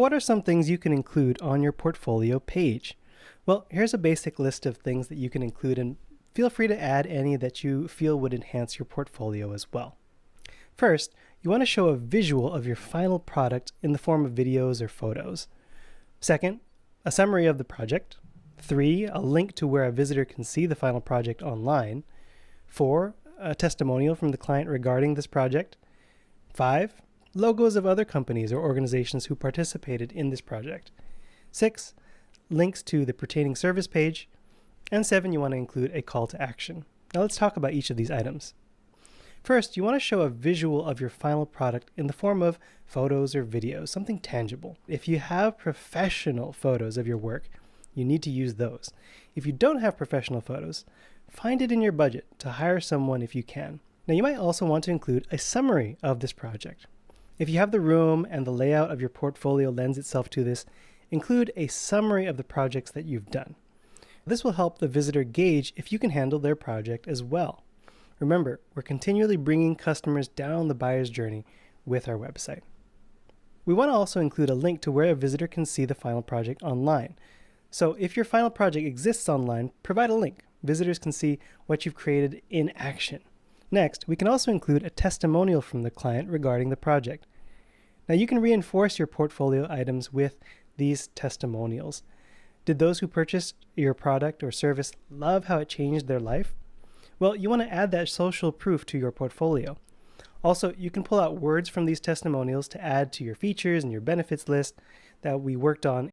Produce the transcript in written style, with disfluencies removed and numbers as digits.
What are some things you can include on your portfolio page? Well, here's a basic list of things that you can include, and feel free to add any that you feel would enhance your portfolio as well. First, you want to show a visual of your final product in the form of videos or photos. Second, a summary of the project. 3, a link to where a visitor can see the final project online. 4, a testimonial from the client regarding this project. 5, logos of other companies or organizations who participated in this project. 6, links to the pertaining service page. And 7, you want to include a call to action. Now let's talk about each of these items. First, you want to show a visual of your final product in the form of photos or videos, something tangible. If you have professional photos of your work, you need to use those. If you don't have professional photos, find it in your budget to hire someone if you can. Now you might also want to include a summary of this project. If you have the room and the layout of your portfolio lends itself to this, include a summary of the projects that you've done. This will help the visitor gauge if you can handle their project as well. Remember, we're continually bringing customers down the buyer's journey with our website. We want to also include a link to where a visitor can see the final project online. So if your final project exists online, provide a link. Visitors can see what you've created in action. Next, we can also include a testimonial from the client regarding the project. Now you can reinforce your portfolio items with these testimonials. Did those who purchased your product or service love how it changed their life? Well, you want to add that social proof to your portfolio. Also, you can pull out words from these testimonials to add to your features and your benefits list that we worked on